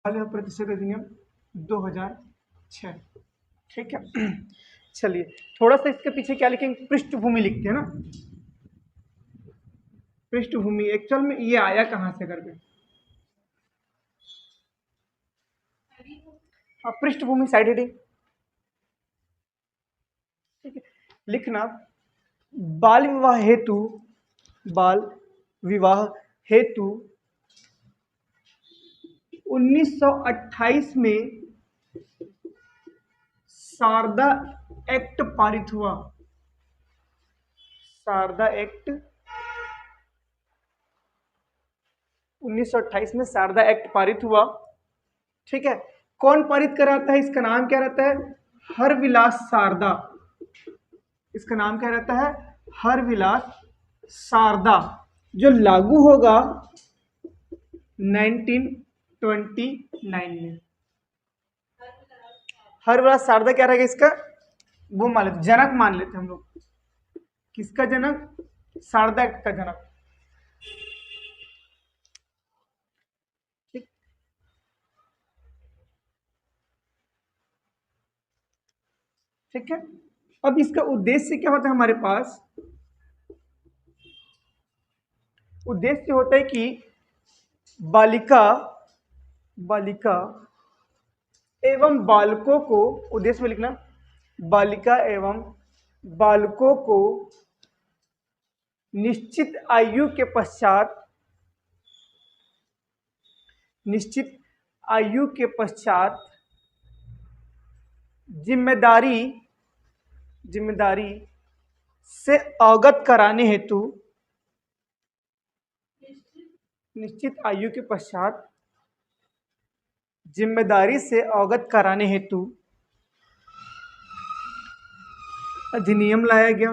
बाल विवाह प्रतिषेध अधिनियम 2006। ठीक है। चलिए थोड़ा सा इसके पीछे क्या लिखेंगे, पृष्ठभूमि लिखते हैं ना। पृष्ठभूमि एक्चुअल में ये आया कहाँ से करके, पृष्ठभूमि साइड हेडिंग। ठीक है, लिखना बाल विवाह हेतु, बाल विवाह हेतु 1928 में शारदा एक्ट पारित हुआ। शारदा एक्ट 1928 में शारदा एक्ट पारित हुआ। ठीक है, कौन पारित कराता है, इसका नाम क्या रहता है, हरविलास शारदा। इसका नाम क्या रहता है, हरविलास शारदा, जो लागू होगा 1929 में। हरविलास शारदा क्या रहेगा इसका, वो मान लेते, जनक मान लेते हम लोग। किसका जनक, शारदा एक्ट का जनक। ठीक, ठीक है। अब इसका उद्देश्य क्या होता है हमारे पास, उद्देश्य होता है कि बालिका बालिका एवं बालकों को, उद्देश्य में लिखना बालिका एवं बालकों को निश्चित आयु के पश्चात, निश्चित आयु के पश्चात जिम्मेदारी जिम्मेदारी से अवगत कराने हेतु, निश्चित आयु के पश्चात जिम्मेदारी से अवगत कराने हेतु अधिनियम लाया गया।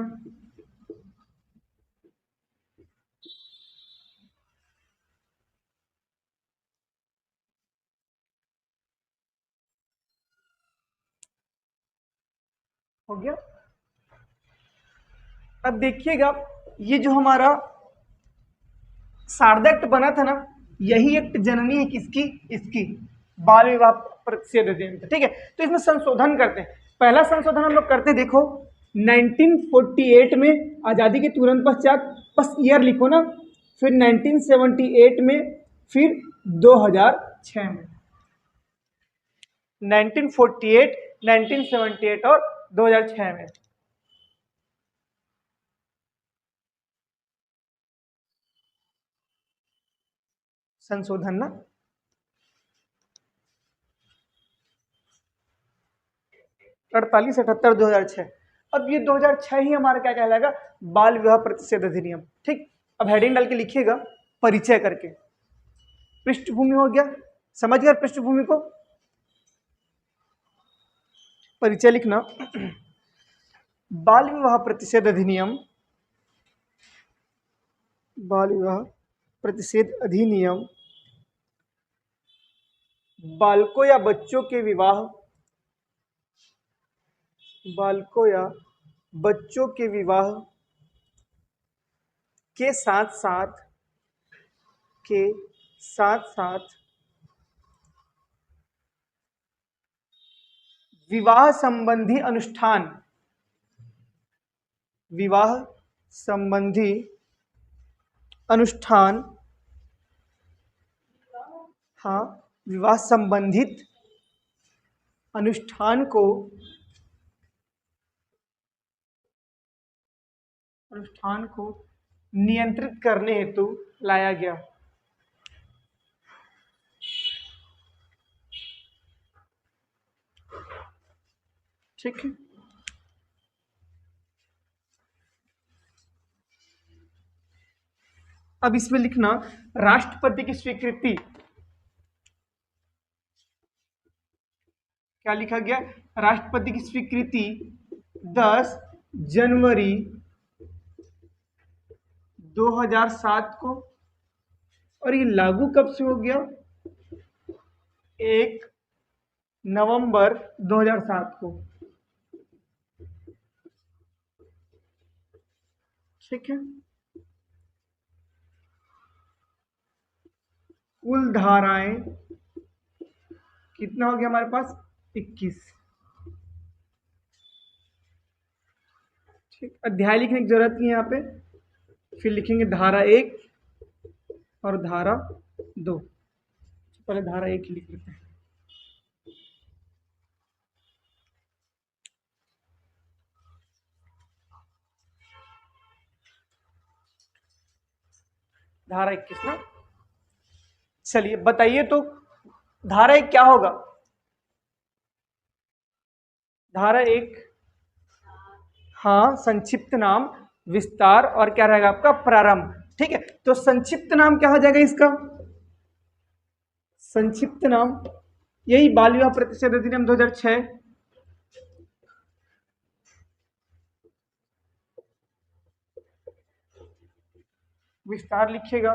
हो गया। अब देखिएगा, ये जो हमारा शारदा एक्ट बना था ना, यही एक्ट जननी है किसकी, इसकी, बाल विवाह प्रतिषेध अधिनियम। ठीक है, तो इसमें संशोधन करते हैं। पहला संशोधन हम लोग करते हैं, देखो 1948 में, आजादी के तुरंत पश्चात, बस ईयर लिखो ना, फिर 1978 में, फिर 2006 में। 1948, 1978 और 2006 में। संशोधन ना, 48, 78, 2006। अब ये 2006 ही हमारा क्या कहलाएगा, बाल विवाह प्रतिषेध अधिनियम। ठीक, अब हेडिंग डाल के लिखिएगा परिचय करके। पृष्ठभूमि हो गया, समझ गया पृष्ठभूमि को। परिचय लिखना बाल विवाह प्रतिषेध अधिनियम, बाल विवाह प्रतिषेध अधिनियम बालकों या बच्चों के विवाह, बालकों या बच्चों के विवाह के साथ साथ, के साथ साथ विवाह संबंधी अनुष्ठान, विवाह संबंधी अनुष्ठान, हाँ, विवाह संबंधित अनुष्ठान को, अनुष्ठान को नियंत्रित करने हेतु लाया गया। ठीक है, अब इसमें लिखना राष्ट्रपति की स्वीकृति। क्या लिखा गया, राष्ट्रपति की स्वीकृति 10 जनवरी 2007 को। और ये लागू कब से हो गया, 1 नवंबर 2007 को। ठीक है, कुल धाराएं कितना हो गया हमारे पास 21। ठीक, अध्याय लिखने की जरूरत नहीं है यहाँ पे, फिर लिखेंगे धारा 1 और धारा 2। पहले धारा 1 ही लिख लेते हैं। धारा 21 ना, चलिए बताइए तो धारा 1 क्या होगा? धारा 1, हाँ, संक्षिप्त नाम, विस्तार और क्या रहेगा आपका प्रारंभ। ठीक है, तो संक्षिप्त नाम क्या हो जाएगा इसका? संक्षिप्त नाम यही बाल विवाह प्रतिषेध अधिनियम 2006। विस्तार लिखिएगा,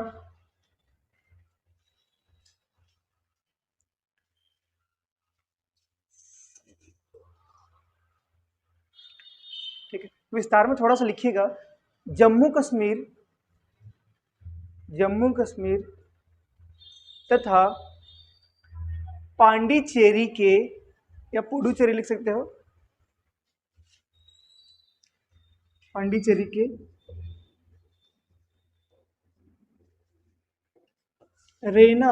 ठीक है, विस्तार में थोड़ा सा लिखिएगा, जम्मू कश्मीर, जम्मू कश्मीर तथा पांडिचेरी के, या पुडुचेरी लिख सकते हो, पांडिचेरी के रेना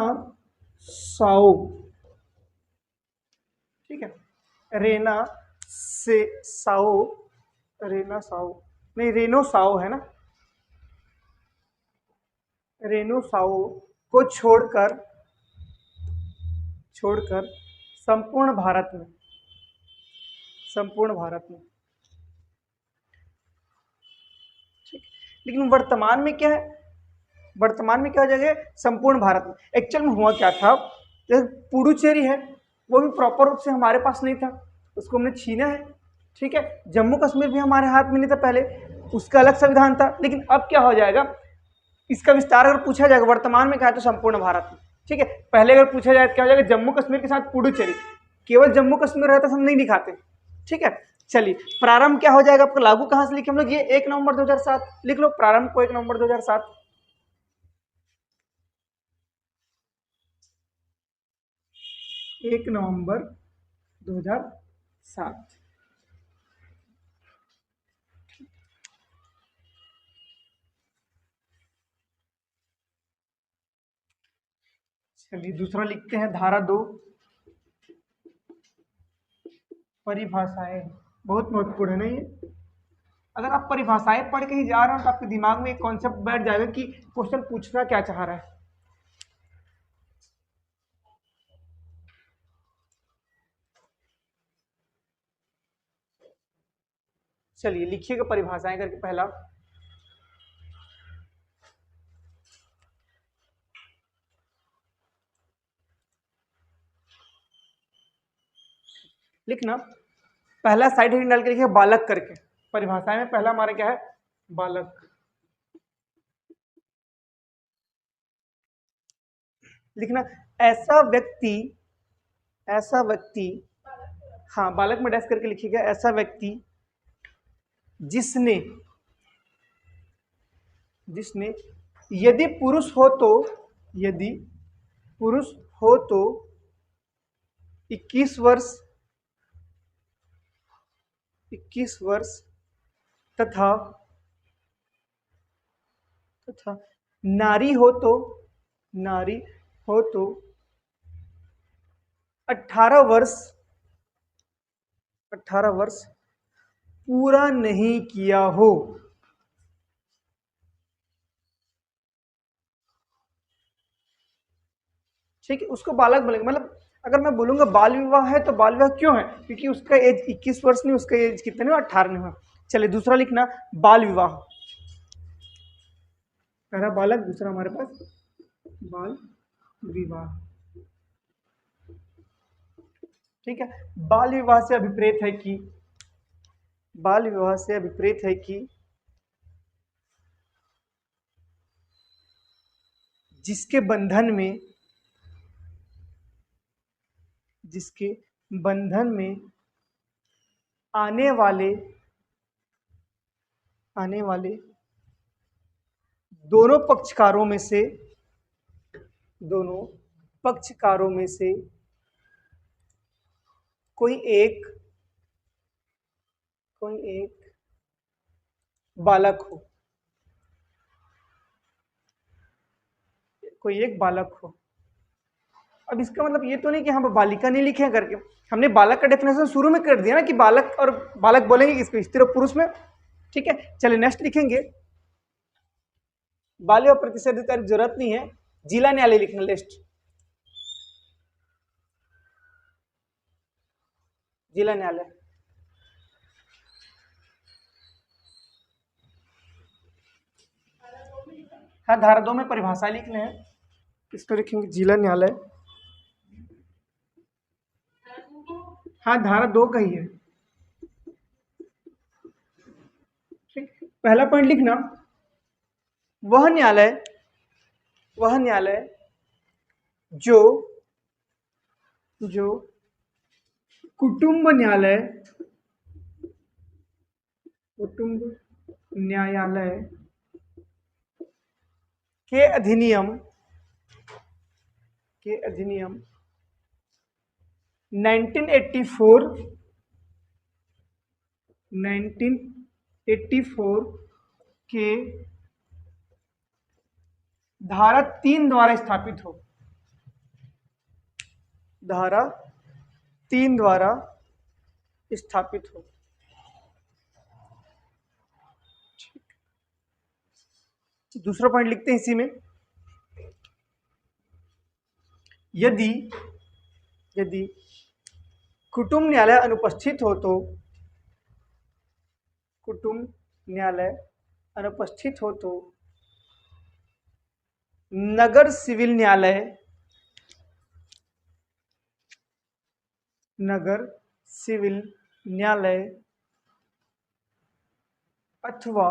साओ, ठीक है, रेना से साओ, रेना साओ नहीं, रेनो साओ है ना, रेनो साओ को छोड़कर, छोड़कर संपूर्ण भारत में, संपूर्ण भारत में, ठीक, लेकिन वर्तमान में क्या है? वर्तमान में क्या हो जाएगा? संपूर्ण भारत में। एक्चुअल में हुआ क्या था, जैसे पुडुचेरी है वो भी प्रॉपर रूप से हमारे पास नहीं था, उसको हमने छीना है, ठीक है। जम्मू कश्मीर भी हमारे हाथ में नहीं था पहले, उसका अलग संविधान था, लेकिन अब क्या हो जाएगा, इसका विस्तार अगर पूछा जाएगा, वर्तमान में क्या है तो संपूर्ण भारत में, ठीक है। पहले अगर पूछा जाए क्या हो जाएगा, जम्मू कश्मीर के साथ पुडुचेरी, केवल जम्मू कश्मीर रहता तो हम नहीं दिखाते, ठीक है। चलिए, प्रारंभ क्या हो जाएगा आपका, लागू कहां से लिखे हम लोग, ये 1 नवंबर 2007 लिख लो, प्रारंभ को 1 नवंबर 2007, 1 नवंबर 2007। चलिए दूसरा लिखते हैं, धारा 2, परिभाषाएं, बहुत महत्वपूर्ण है ना ये। अगर आप परिभाषाएं पढ़ के ही जा रहे हो तो आपके दिमाग में एक कॉन्सेप्ट बैठ जाएगा कि क्वेश्चन पूछना क्या चाह रहा है। चलिए लिखिएगा परिभाषाएं करके, पहला लिखना, पहला साइड हेडिंग डाल के लिखिए बालक करके, परिभाषाएं में पहला हमारा क्या है, बालक। लिखना, ऐसा व्यक्ति, ऐसा व्यक्ति, हाँ बालक में डैश करके लिखिएगा, ऐसा व्यक्ति जिसने, जिसने यदि पुरुष हो तो, यदि पुरुष हो तो 21 वर्ष, 21 वर्ष तथा, तथा नारी हो तो, नारी हो तो 18 वर्ष, 18 वर्ष पूरा नहीं किया हो, ठीक है, उसको बालक बोलेंगे। मतलब अगर मैं बोलूंगा बाल विवाह है तो बाल विवाह क्यों है, क्योंकि उसका एज 21 वर्ष नहीं, उसका एज कितने नहीं, 18 नहीं हुआ। चलिए दूसरा लिखना, बाल विवाह, पहला बालक, दूसरा हमारे पास बाल विवाह, ठीक है। बाल विवाह से अभिप्रेत है कि, बाल विवाह से अभिप्रेत है कि जिसके बंधन में, जिसके बंधन में आने वाले, आने वाले दोनों पक्षकारों में से, दोनों पक्षकारों में से कोई एक बालक हो, कोई एक बालक हो। अब इसका मतलब ये तो नहीं कि हम बालिका नहीं लिखे हैं करके, हमने बालक का डेफिनेशन शुरू में कर दिया ना कि बालक, और बालक बोलेंगे किसको, स्त्री और पुरुष में। ठीक है, चलिए नेक्स्ट लिखेंगे। बाल्य और प्रतिशत अधिकारी जरूरत नहीं है, जिला न्यायालय लिखना लिस्ट, जिला न्यायालय। हाँ, धारा 2 में परिभाषा लिखना है, इसको लिखेंगे जिला न्यायालय। हाँ, धारा 2 का ही है। ठीक, पहला पॉइंट लिखना, वह न्यायालय जो कुटुंब न्यायालय के अधिनियम 1984 के धारा 3 द्वारा स्थापित हो, धारा 3 द्वारा स्थापित हो। दूसरा पॉइंट लिखते हैं इसी में, यदि कुटुंब न्यायालय अनुपस्थित हो तो नगर सिविल न्यायालय अथवा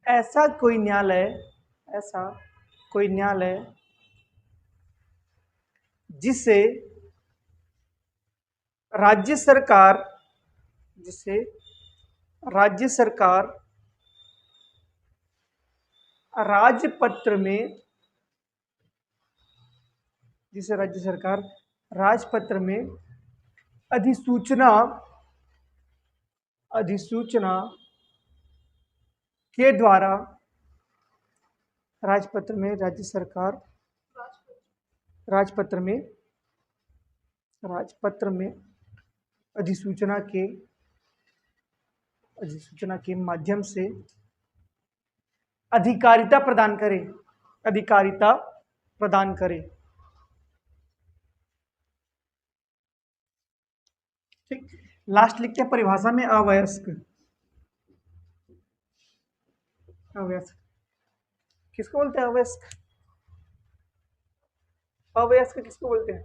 ऐसा कोई न्यायालय जिसे राज्य सरकार राजपत्र में अधिसूचना के द्वारा राजपत्र में अधिसूचना के माध्यम से अधिकारिता प्रदान करे। ठीक, लास्ट लिखते हैं परिभाषा में अवयस्क किसको बोलते हैं? अवयस्क किसको बोलते हैं?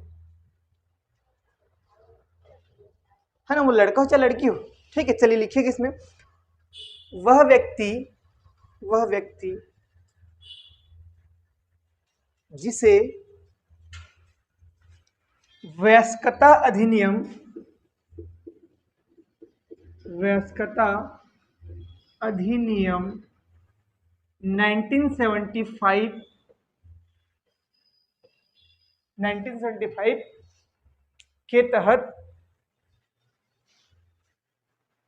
है ना, वो लड़का हो चाहे लड़की हो। ठीक है, चलिए लिखिए इसमें, वह व्यक्ति जिसे वयस्कता अधिनियम 1975 के तहत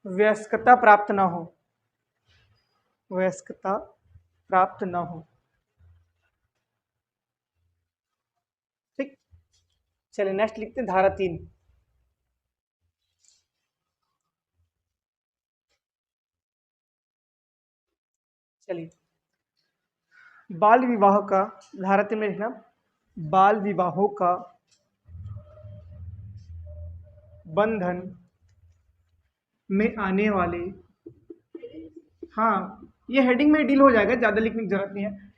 वयस्कता प्राप्त न हो। ठीक, चलिए नेक्स्ट लिखते हैं धारा 3। चलिए, बाल विवाह का, धारा 3 में लिखना, बाल विवाहों का बंधन में आने वाले, हाँ ये हेडिंग में डील हो जाएगा, ज्यादा लिखने की जरूरत नहीं है।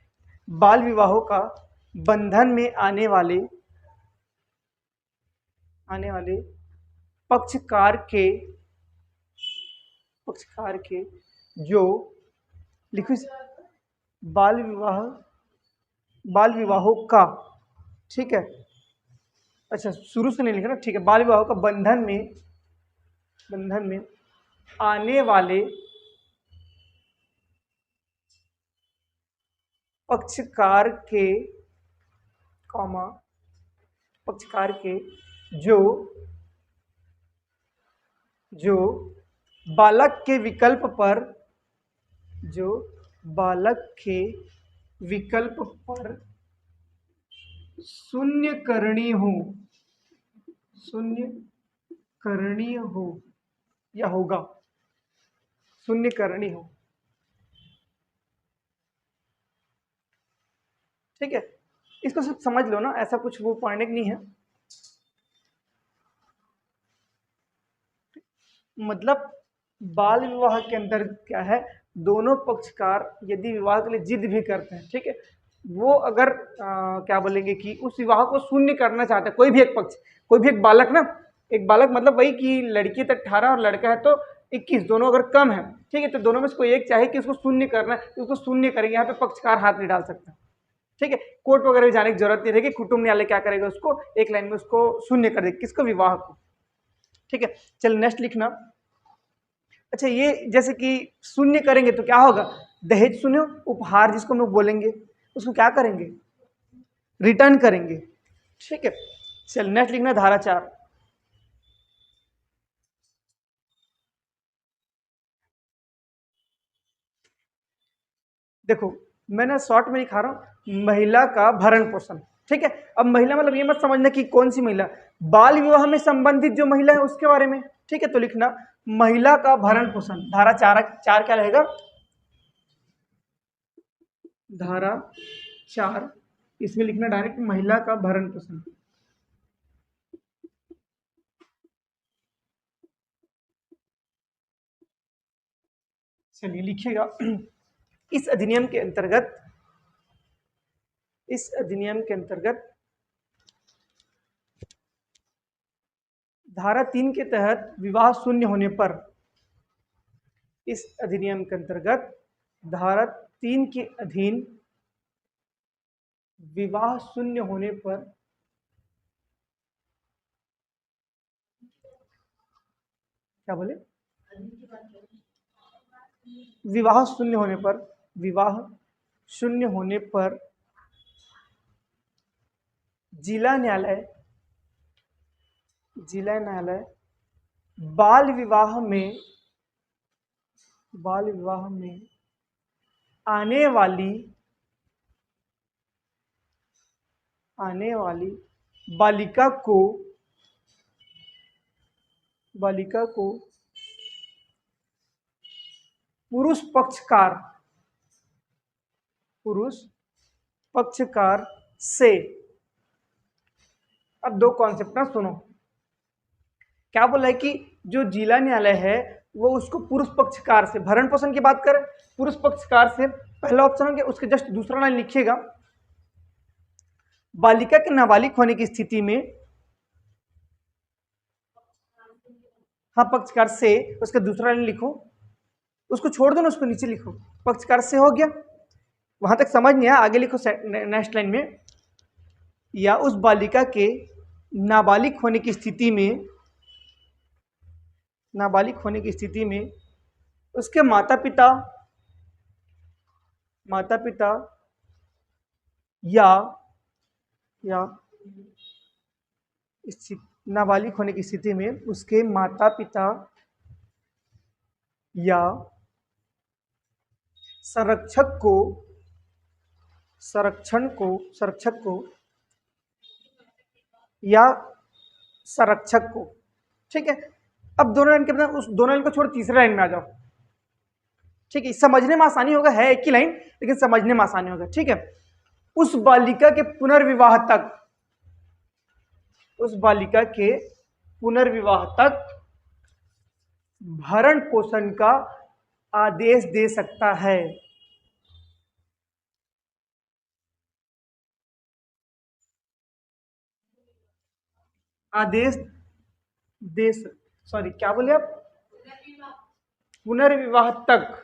बाल विवाहों का बंधन में आने वाले पक्षकार के जो लिखो, बाल विवाहों का, ठीक है, अच्छा शुरू से नहीं लिखना, ठीक है, बाल विवाहों का बंधन में आने वाले पक्षकार के पक्षकार के जो जो बालक के विकल्प पर जो बालक के विकल्प पर शून्य करणीय हो, शून्य करणीय हो या होगा, शून्य करणीय हो। ठीक है, इसको सिर्फ समझ लो ना, ऐसा कुछ वो पॉइंट नहीं है। मतलब बाल विवाह के अंदर क्या है, दोनों पक्षकार यदि विवाह के लिए जिद भी करते हैं, ठीक है, वो अगर क्या बोलेंगे कि उस विवाह को शून्य करना चाहते हैं, कोई भी एक पक्ष, कोई भी एक बालक ना, एक बालक मतलब वही कि लड़की तो 18 और लड़का है तो 21, दोनों अगर कम है, ठीक है, तो दोनों में से कोई एक चाहे कि उसको शून्य करना है तो उसको शून्य करेंगे, यहाँ पे पक्षकार हाथ नहीं डाल सकता। ठीक है, कोर्ट वगैरह भी जाने की जरूरत नहीं रहेगी, कुटुंब न्यायालय क्या करेगा, उसको एक लाइन में उसको शून्य कर देगा, किसको, विवाह को। ठीक है, चल नेक्स्ट लिखना। अच्छा, ये जैसे कि शून्य करेंगे तो क्या होगा, दहेज शून्य, उपहार जिसको हम लोग बोलेंगे उसको क्या करेंगे, रिटर्न करेंगे। ठीक है, चल नेक्स्ट लिखना धारा 4। देखो मैंने शॉर्ट में लिखा रहा हूं, महिला का भरण पोषण। ठीक है, अब महिला मतलब ये मत समझना कि कौन सी महिला, बाल विवाह में संबंधित जो महिला है उसके बारे में। ठीक है, तो लिखना महिला का भरण पोषण, धारा 4 क्या रहेगा, धारा 4, इसमें लिखना डायरेक्ट महिला का भरण पोषण। चलिए लिखिएगा, इस अधिनियम के अंतर्गत, इस अधिनियम के अंतर्गत धारा 3 के तहत विवाह शून्य होने पर, इस अधिनियम के अंतर्गत धारा 3 के अधीन विवाह शून्य होने पर, क्या बोले, विवाह शून्य होने पर, विवाह शून्य होने पर जिला न्यायालय, जिला न्यायालय बाल विवाह में, बाल विवाह में आने वाली, आने वाली बालिका को, बालिका को पुरुष पक्षकार, पुरुष पक्षकार से, अब दो कॉन्सेप्ट ना सुनो, क्या बोला है कि जो जिला न्यायालय है वो उसको पुरुष पक्षकार से, भरण पोषण की बात करें पुरुष पक्षकार से, पहला ऑप्शन हो गया, उसके जस्ट दूसरा लाइन लिखिएगा, बालिका के नाबालिग होने की स्थिति में, हाँ पक्षकार से, उसका दूसरा लाइन लिखो, उसको छोड़ दो ना, उसको नीचे लिखो, पक्षकार से हो गया, वहां तक समझ नहीं आया, आगे लिखो नेक्स्ट लाइन में, या उस बालिका के नाबालिग होने की स्थिति में, नाबालिग होने की स्थिति में उसके माता पिता, माता पिता या नाबालिग होने की स्थिति में उसके माता पिता या संरक्षक को, संरक्षक को या संरक्षक को। ठीक है, अब दोनों लाइन के बाद उस दोनों लाइन को छोड़ तीसरे लाइन में आ जाओ। ठीक है, समझने में आसानी होगा, है एक ही लाइन लेकिन समझने में आसानी होगा। ठीक है, उस बालिका के पुनर्विवाह तक, उस बालिका के पुनर्विवाह तक भरण पोषण का आदेश दे सकता है। आदेश दे, सॉरी क्या बोले आप, पुनर्विवाह तक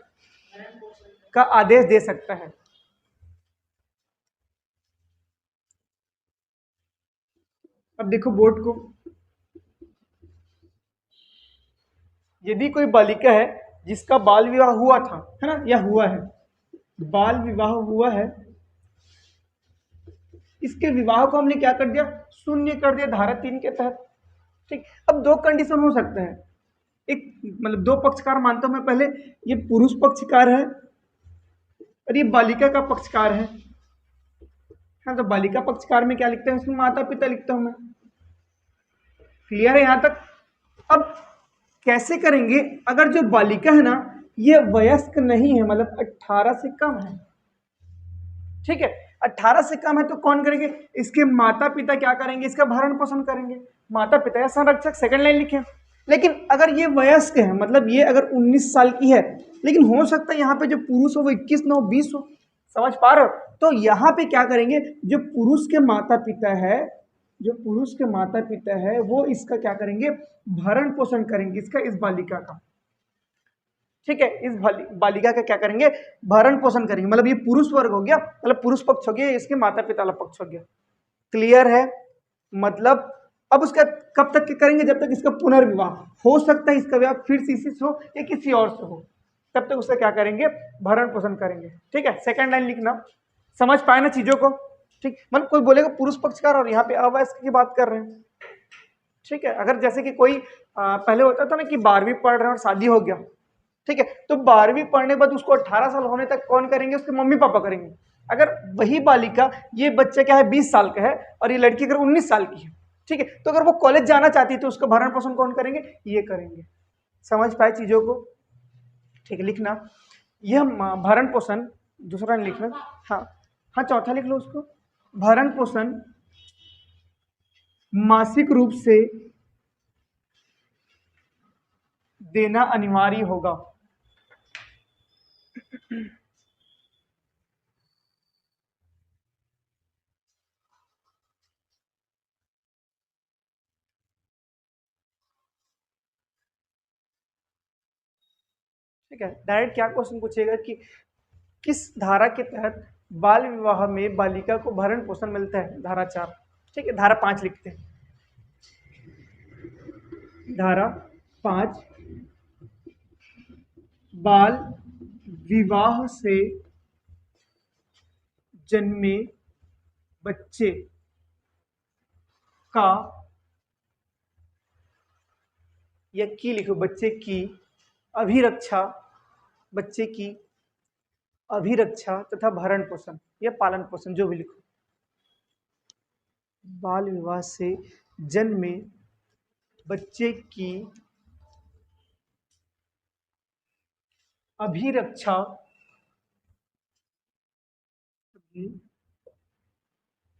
का आदेश दे सकता है। अब देखो बोर्ड को, यदि कोई बालिका है जिसका बाल विवाह हुआ था, है ना, या हुआ है, बाल विवाह हुआ है, इसके विवाह को हमने क्या कर दिया, शून्य कर दिया धारा 3 के तहत। ठीक, अब दो कंडीशन हो सकते हैं, एक मतलब दो पक्षकार मानता हूं मैं पहले, ये पुरुष पक्षकार है और ये बालिका का पक्षकार है। हाँ, तो बालिका पक्षकार में क्या लिखते हैं, उसमें माता पिता लिखता हूं मैं। क्लियर है यहां तक। अब कैसे करेंगे, अगर जो बालिका है ना ये वयस्क नहीं है, मतलब 18 से कम है, ठीक है, 18 से कम है, तो कौन करेंगे, इसके माता पिता क्या करेंगे, इसका भरण पोषण करेंगे, माता पिता या संरक्षक, सेकंड लाइन लिखे। लेकिन अगर ये वयस्क है, मतलब ये अगर 19 साल की है, लेकिन हो सकता है यहाँ पे जो पुरुष हो वो 21 ना हो, 20 हो, समझ पा रहे हो, तो यहाँ पे क्या करेंगे, जो पुरुष के माता पिता है, जो पुरुष के माता पिता है वो इसका क्या करेंगे, भरण पोषण करेंगे इसका, इस बालिका का। ठीक है, इस बालिका का क्या करेंगे, भरण पोषण करेंगे, मतलब ये पुरुष वर्ग हो गया, मतलब पुरुष पक्ष हो गया, इसके माता पिता वाला पक्ष हो गया। क्लियर है, मतलब अब उसका कब तक के करेंगे, जब तक इसका पुनर्विवाह हो सकता है, इसका विवाह फिर से इसी से हो या किसी और से हो, तब तक उसका क्या करेंगे, भरण पोषण करेंगे। ठीक है, सेकंड लाइन लिखना, समझ पाए ना चीजों को। ठीक, मतलब कोई बोलेगा पुरुष पक्षकार और यहाँ पे अवयस्क की बात कर रहे हैं। ठीक है, अगर जैसे कि कोई पहले होता था ना कि 12वीं पढ़ रहे हैं और शादी हो गया, ठीक है, तो 12वीं पढ़ने के बाद उसको 18 साल होने तक कौन करेंगे, उसके मम्मी पापा करेंगे। अगर वही बालिका, ये बच्चा क्या है 20 साल का है और ये लड़की अगर 19 साल की है, ठीक है, तो अगर वो कॉलेज जाना चाहती है तो उसका भरण पोषण कौन करेंगे, ये करेंगे। समझ पाए चीजों को। ठीक है, लिखना यह भरण पोषण, दूसरा लिखना, हाँ हाँ चौथा लिख लो उसको, भरण पोषण मासिक रूप से देना अनिवार्य होगा। ठीक है, डायरेक्ट क्या क्वेश्चन पूछेगा कि किस धारा के तहत बाल विवाह में बालिका को भरण पोषण मिलता है, धारा 4। ठीक है, धारा 5 लिखते हैं, धारा 5, बाल विवाह से जन्मे बच्चे का, या की लिखो, बच्चे की अभिरक्षा, बच्चे की अभिरक्षा तथा भरण पोषण या पालन पोषण, जो भी लिखो, बाल विवाह से जन्मे बच्चे की अभिरक्षा,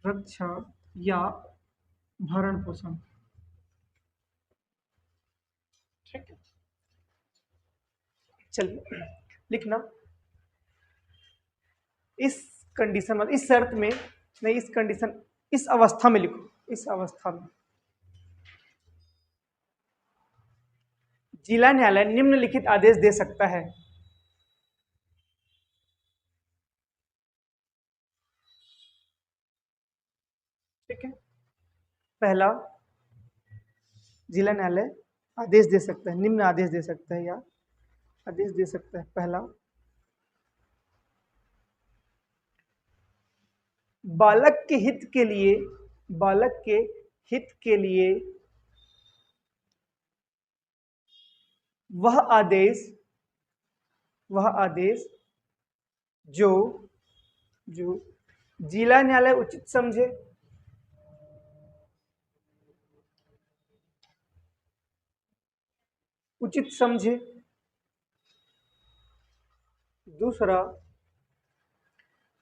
रक्षा या भरण पोषण। ठीक है, चलिए लिखना, इस कंडीशन में, इस शर्त में नहीं, इस कंडीशन, इस अवस्था में लिखो, इस अवस्था में जिला न्यायालय निम्नलिखित आदेश दे सकता है। ठीक है, पहला, जिला न्यायालय आदेश दे सकता है, निम्न आदेश दे सकता है या आदेश दे सकता है। पहला, बालक के हित के लिए, बालक के हित के लिए वह आदेश, वह आदेश जो जो जिला न्यायालय उचित समझे, उचित समझे। दूसरा,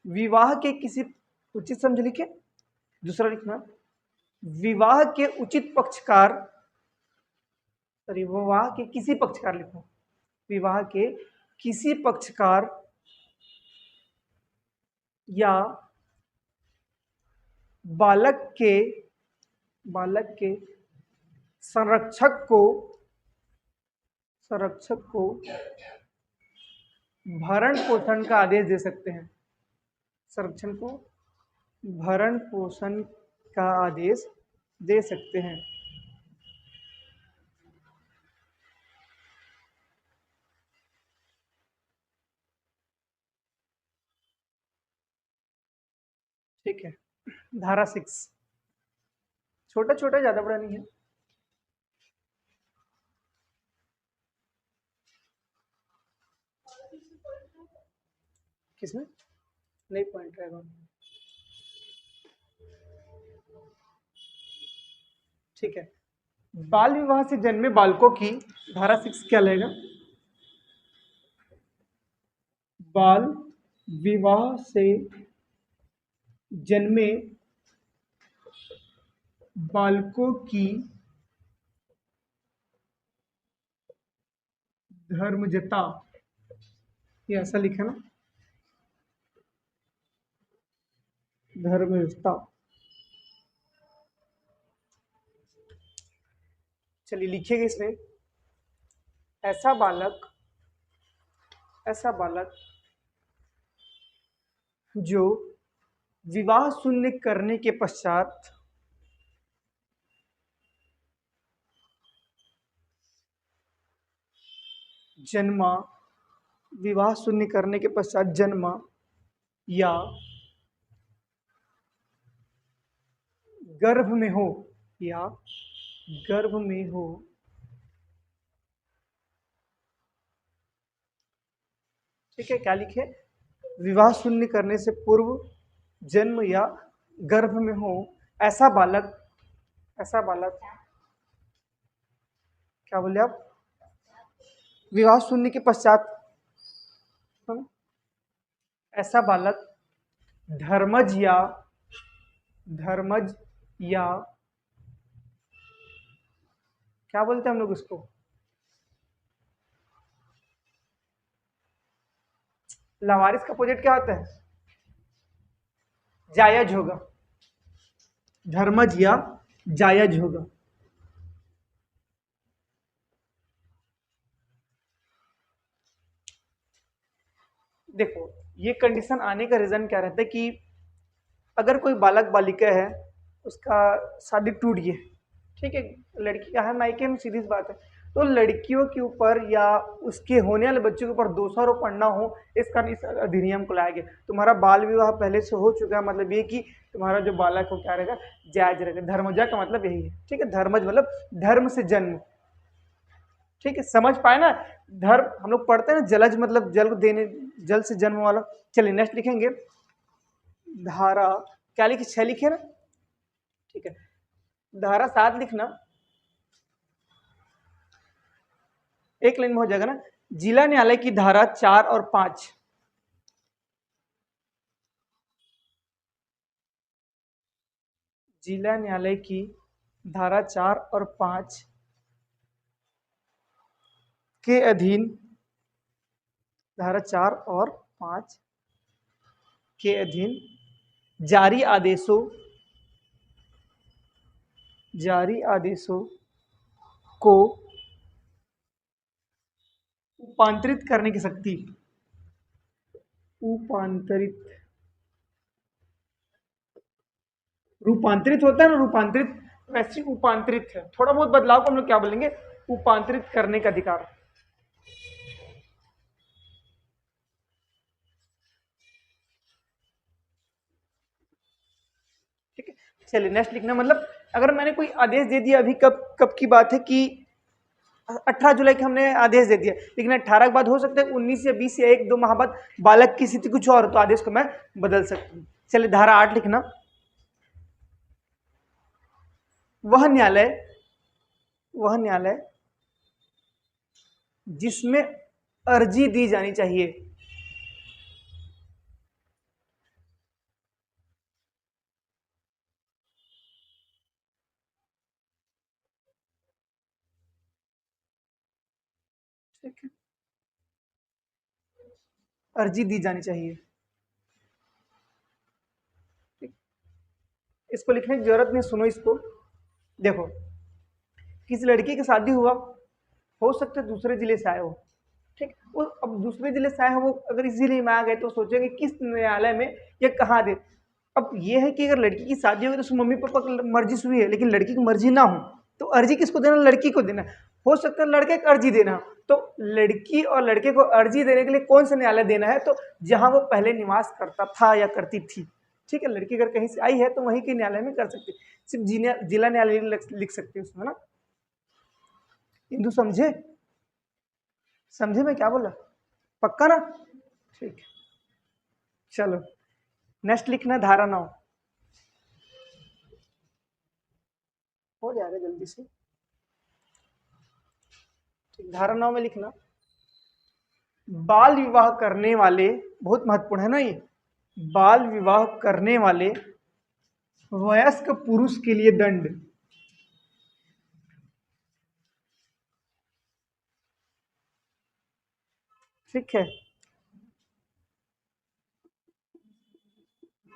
विवाह के किसी, उचित समझे लिखे, दूसरा लिखना, विवाह के उचित पक्षकार, सॉरी विवाह के किसी पक्षकार लिखो, विवाह के किसी पक्षकार या बालक के, बालक के संरक्षक को, संरक्षक को भरण पोषण का आदेश दे सकते हैं, संरक्षण को भरण पोषण का आदेश दे सकते हैं। ठीक है, धारा 6, छोटा छोटा, ज्यादा बड़ा नहीं है। किसमें नहीं पॉइंट रहेगा, ठीक है। बाल विवाह से जन्मे बालकों की धारा 6 क्या लेगा? बाल विवाह से जन्मे बालकों की धर्मजता, ये ऐसा लिखा ना, धर्मजता। चलिए लिखिएगा इसमें, ऐसा बालक जो विवाह शून्य करने के पश्चात जन्मा, विवाह शून्य करने के पश्चात जन्मा या गर्भ में हो, या गर्भ में हो, ठीक है। क्या लिखे? विवाह शून्य करने से पूर्व जन्म या गर्भ में हो ऐसा बालक क्या बोले आप? विवाह शून्य के पश्चात ऐसा बालक धर्मज या क्या बोलते हैं हम लोग उसको, लावारिस का अपोजिट क्या होता है? जायज होगा, धर्मज या जायज होगा। देखो ये कंडीशन आने का रीजन क्या रहता है कि अगर कोई बालक बालिका है, उसका शादी टूट गई, ठीक है, लड़की का है मायके में, सीधी सी बात है, तो लड़कियों के ऊपर या उसके होने वाले बच्चों के ऊपर दोषारोप पड़ना हो, इस कारण इस अधिनियम को लाया गया। तुम्हारा बाल विवाह पहले से हो चुका है, मतलब ये कि तुम्हारा जो बालक हो क्या रहेगा? जायज रहेगा। धर्मजा का मतलब यही है, ठीक है। धर्मज मतलब धर्म से जन्म, ठीक है, समझ पाए ना? धर्म हम लोग पढ़ते हैं ना, जलज मतलब जल को देने, जल से जन्म वाला। चलिए नेक्स्ट लिखेंगे, धारा क्या लिखे? 6 लिखे ना, ठीक है। धारा 7 लिखना, एक लाइन में हो जाएगा ना। जिला न्यायालय की धारा 4 और 5, जिला न्यायालय की धारा 4 और 5 के अधीन, धारा 4 और 5 के अधीन जारी आदेशों को रूपांतरित करने की शक्ति, रूपांतरित होता है ना, रूपांतरित, वैसे रूपांतरित है, थोड़ा बहुत बदलाव को हम लोग क्या बोलेंगे? रूपांतरित करने का अधिकार। ठीक है, चलिए नेक्स्ट लिखना, मतलब अगर मैंने कोई आदेश दे दिया, अभी कब की बात है कि 18 जुलाई के हमने आदेश दे दिया, लेकिन 18 के बाद हो सकता है 19 या 20 या 1-2 माह बाद बालक की स्थिति कुछ और, तो आदेश को मैं बदल सकती हूँ। चलिए धारा 8 लिखना, वह न्यायालय जिसमें अर्जी दी जानी चाहिए, ठीक है, अर्जी दी जानी चाहिए, ठीक। इसको लिखने की जरूरत नहीं, सुनो इसको। देखो किसी लड़की की शादी हुआ, हो सकता है दूसरे जिले से आए हो, ठीक। वो अब दूसरे जिले से आए हो, वो अगर इस जिले में आ गए तो सोचेंगे किस न्यायालय में या कहाँ दे। अब ये है कि अगर लड़की की शादी होगी तो उसकी मम्मी पापा की मर्जी से हुई है, लेकिन लड़की की मर्जी ना हो तो अर्जी किसको देना? लड़की को देना। हो सकता है लड़के को अर्जी देना, तो लड़की और लड़के को अर्जी देने के लिए कौन सा न्यायालय देना है? तो जहां वो पहले निवास करता था या करती थी, ठीक है, लड़की अगर कहीं से आई है तो वहीं के न्यायालय में कर सकते, सिर्फ जिला न्यायालय लिख सकते हैं उसमें ना। हिंदू समझे? समझे मैं क्या बोला? पक्का ना? ठीक है, चलो नेक्स्ट लिखना धारा 9। हो जाएगा जल्दी से। ठीक, धारा 9 में लिखना, बाल विवाह करने वाले, बहुत महत्वपूर्ण है ना ये, बाल विवाह करने वाले वयस्क पुरुष के लिए दंड। ठीक है,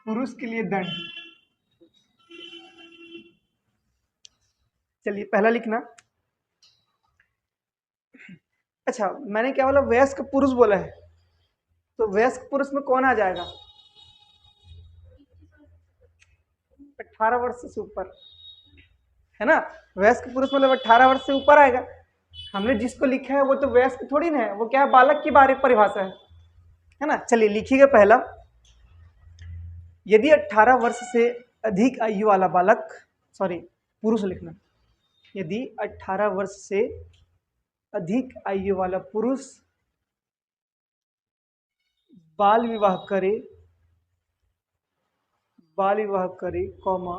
पुरुष के लिए दंड। चलिए पहला लिखना। अच्छा, मैंने क्या बोला? वयस्क पुरुष बोला है, तो वयस्क पुरुष में कौन आ जाएगा? 18 वर्ष से ऊपर, है ना। वयस्क पुरुष मतलब 18 वर्ष से ऊपर आएगा। हमने जिसको लिखा है वो तो वयस्क थोड़ी ना है, वो क्या है, बालक की बारे परिभाषा है ना। चलिए लिखिएगा पहला, यदि 18 वर्ष से अधिक आयु वाला बालक, सॉरी पुरुष लिखना, यदि 18 वर्ष से अधिक आयु वाला पुरुष बाल विवाह करे, कौमा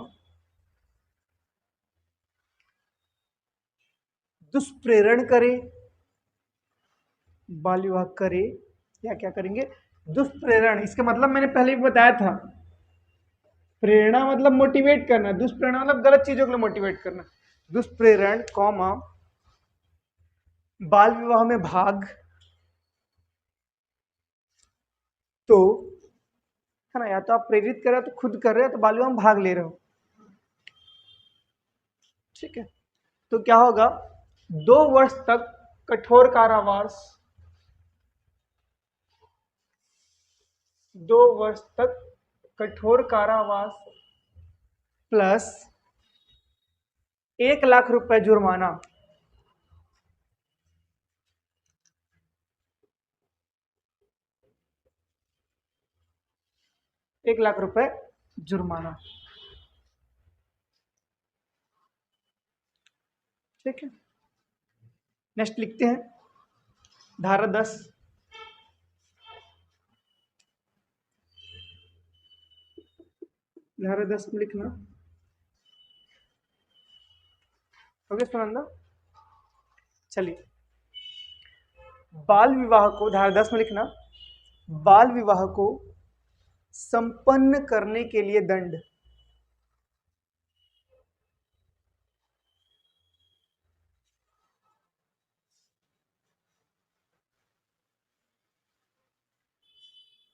दुष्प्रेरण करे, बाल विवाह करे या क्या करेंगे, दुष्प्रेरण। इसका मतलब मैंने पहले भी बताया था, प्रेरणा मतलब मोटिवेट करना, दुष्प्रेरणा मतलब गलत चीजों के लिए मोटिवेट करना। दुष्प्रेरण कौमा बाल विवाह में भाग, तो है ना, या तो आप प्रेरित कर रहे हो तो खुद कर रहे हो, तो बाल विवाह में भाग ले रहे हो। ठीक है, तो क्या होगा, 2 वर्ष तक कठोर कारावास, 2 वर्ष तक कठोर कारावास प्लस 1 लाख रुपए जुर्माना। एक लाख रुपए जुर्माना। ठीक है, नेक्स्ट लिखते हैं धारा 10। धारा 10 में लिखना, ओके सुनंदा। चलिए, बाल विवाह को, धारा 10 में लिखना, बाल विवाह को संपन्न करने के लिए दंड।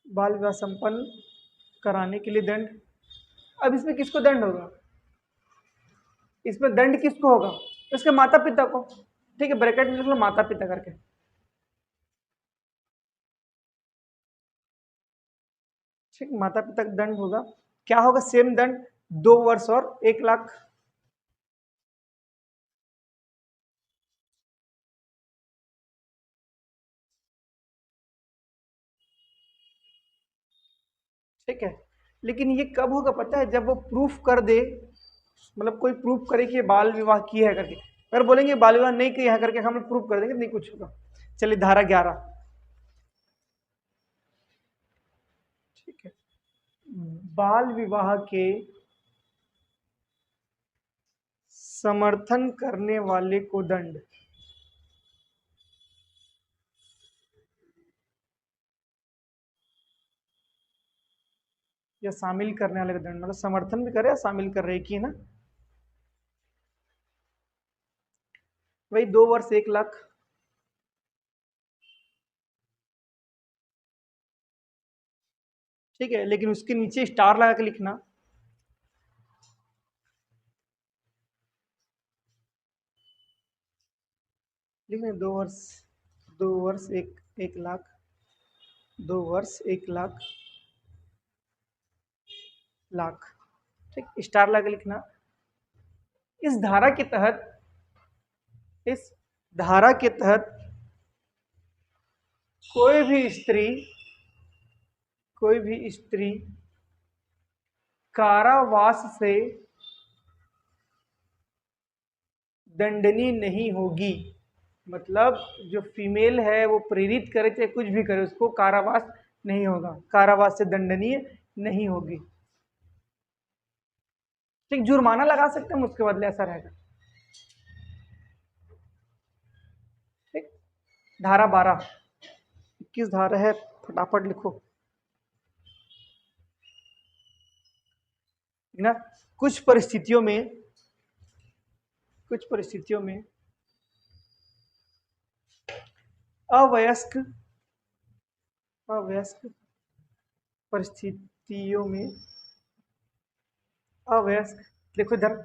बाल विवाह संपन्न कराने के लिए दंड। अब इसमें किसको दंड होगा? इसमें दंड किसको होगा? इसके माता पिता को। ठीक है, ब्रैकेट में लिख लो माता पिता करके। ठीक, माता पिता का दंड होगा। क्या होगा? सेम दंड, 2 वर्ष और 1 लाख। ठीक है, लेकिन ये कब होगा पता है? जब वो प्रूफ कर दे, मतलब कोई प्रूफ करे कि बाल विवाह किया है करके। अगर बोलेंगे बाल विवाह नहीं किया है करके, हम प्रूफ कर देंगे, नहीं कुछ होगा। चलिए धारा 11। ठीक है, बाल विवाह के समर्थन करने वाले को दंड। या शामिल करने वाले का दंड, मतलब समर्थन भी करे या शामिल कर रहे की ना, वही 2 वर्ष 1 लाख। ठीक है, लेकिन उसके नीचे स्टार लगा के लिखना, लिखना 2 वर्ष, 2 वर्ष 1 लाख, 2 वर्ष 1 लाख, लाख। ठीक, स्टार लगा के लिखना। इस धारा के तहत, इस धारा के तहत कोई भी स्त्री कारावास से दंडनीय नहीं होगी। मतलब जो फीमेल है वो प्रेरित करे चाहे कुछ भी करे, उसको कारावास नहीं होगा, कारावास से दंडनीय नहीं होगी। ठीक, जुर्माना लगा सकते हैं, उसके बदले ऐसा रहेगा। ठीक, धारा 12, 21 धारा है, फटाफट लिखो ना। कुछ परिस्थितियों में अवयस्क परिस्थितियों में अवयस्क, देखो इधर,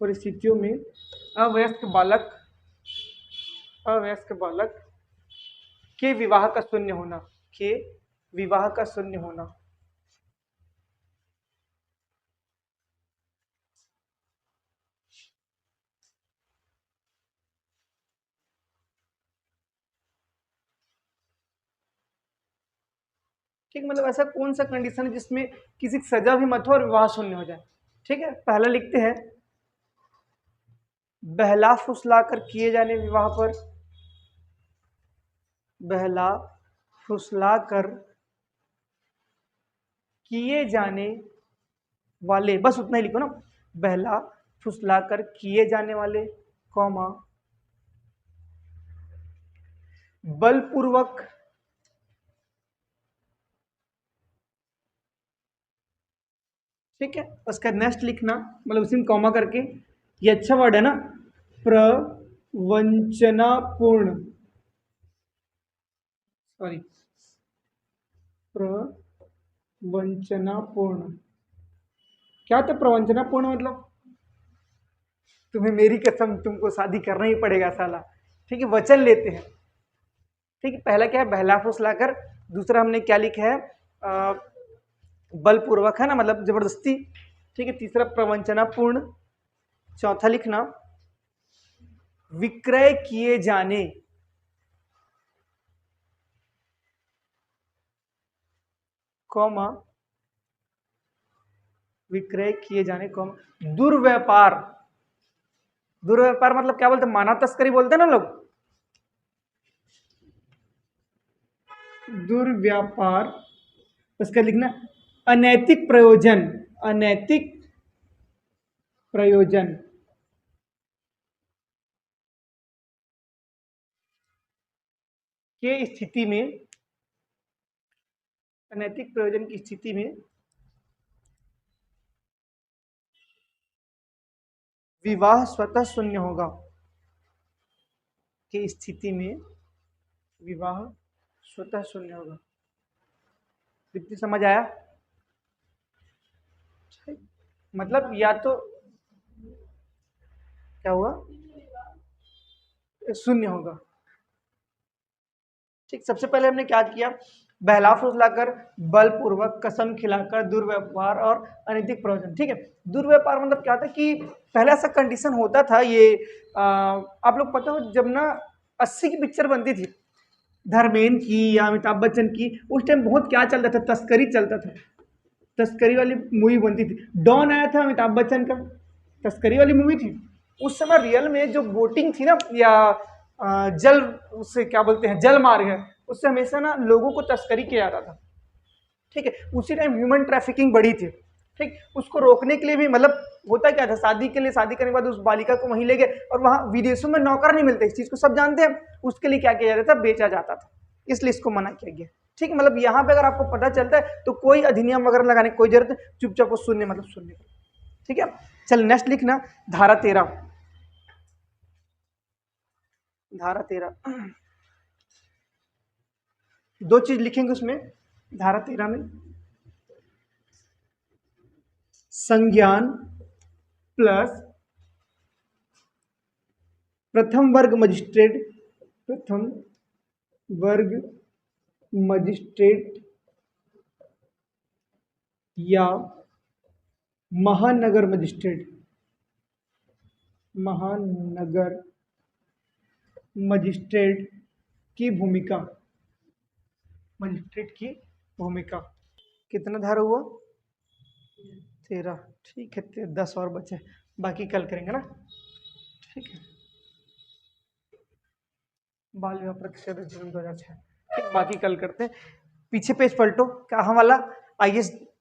परिस्थितियों में अवयस्क बालक के विवाह का शून्य होना। ठीक, मतलब ऐसा कौन सा कंडीशन है जिसमें किसी की सजा भी मत हो और विवाह शून्य हो जाए। ठीक है, पहला लिखते हैं, बहला फुसला कर किए जाने विवाह पर, बहला फुसला कर किए जाने वाले, बस उतना ही लिखो ना, बहला फुसला कर किए जाने वाले, कॉमा, बलपूर्वक ठीक है, उसका नेक्स्ट लिखना, मतलब उसी में कॉमा करके, ये अच्छा वर्ड है ना, प्रवंचनापूर्ण, सॉरी, प्रवंचनापूर्ण, क्या था प्रवंचनापूर्ण मतलब? तुम्हें मेरी कसम, तुमको शादी करना ही पड़ेगा साला। ठीक है, वचन लेते हैं। ठीक है, पहला क्या है, बहला फुसलाकर, दूसरा हमने क्या लिखा है, बलपूर्वक, है ना, मतलब जबरदस्ती। ठीक है, तीसरा प्रवंचनापूर्ण, चौथा लिखना विक्रय किए जाने, कॉमा, विक्रय किए जाने, कॉमा, दुर्व्यापार। दुर्व्यापार मतलब क्या बोलते हैं, मानव तस्करी बोलते हैं ना लोग। दुर्व्यापार, उसका लिखना अनैतिक प्रयोजन, अनैतिक प्रयोजन के स्थिति में, अनैतिक प्रयोजन की स्थिति में विवाह स्वतः शून्य होगा, की स्थिति में विवाह स्वतः शून्य होगा। कितनी समझ आया? मतलब या तो क्या हुआ, शून्य होगा। ठीक, सबसे पहले हमने क्या किया, बहला फुसलाकर, बलपूर्वक, कसम खिलाकर, दुर्व्यवहार और अनैतिक प्रयोजन। ठीक है, दुर्व्यवहार मतलब क्या था कि पहले ऐसा कंडीशन होता था, ये आप लोग पता हो, जब ना 80 की पिक्चर बनती थी धर्मेंद्र की या अमिताभ बच्चन की, उस टाइम बहुत क्या चलता था, तस्करी चलता था, तस्करी वाली मूवी बनती थी। डॉन आया था अमिताभ बच्चन का, तस्करी वाली मूवी थी। उस समय रियल में जो बोटिंग थी ना, या जल, उससे क्या बोलते हैं, जल मार्ग है, उससे हमेशा ना लोगों को तस्करी किया जाता था। ठीक है, उसी टाइम ह्यूमन ट्रैफिकिंग बढ़ी थी। ठीक, उसको रोकने के लिए भी, मतलब होता क्या था, शादी के लिए, शादी करने के बाद उस बालिका को वहीं ले गए, और वहां विदेशों में नौकर नहीं मिलते, इस चीज को सब जानते हैं, उसके लिए क्या किया जाता था, बेचा जाता था, इसलिए इसको मना किया गया। ठीक है, मतलब यहाँ पे अगर आपको पता चलता है तो कोई अधिनियम वगैरह लगाने की कोई जरूरत नहीं, चुपचाप वो शून्य मतलब शून्य। ठीक है, चल नेक्स्ट लिखना, धारा 13, धारा 13, दो चीज लिखेंगे उसमें, धारा 13 में, संज्ञान प्लस प्रथम वर्ग मजिस्ट्रेट, प्रथम वर्ग मजिस्ट्रेट या महानगर मजिस्ट्रेट, महानगर मजिस्ट्रेट की भूमिका, मजिस्ट्रेट की भूमिका। कितना धारा हुआ? 13। ठीक है, 10 और बचे, बाकी कल करेंगे ना। ठीक है, बाल विवाह प्रतिशत 2006, ठीक, बाकी कल करते हैं। पीछे पेज पलटो, कहाँ वाला?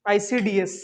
ICDS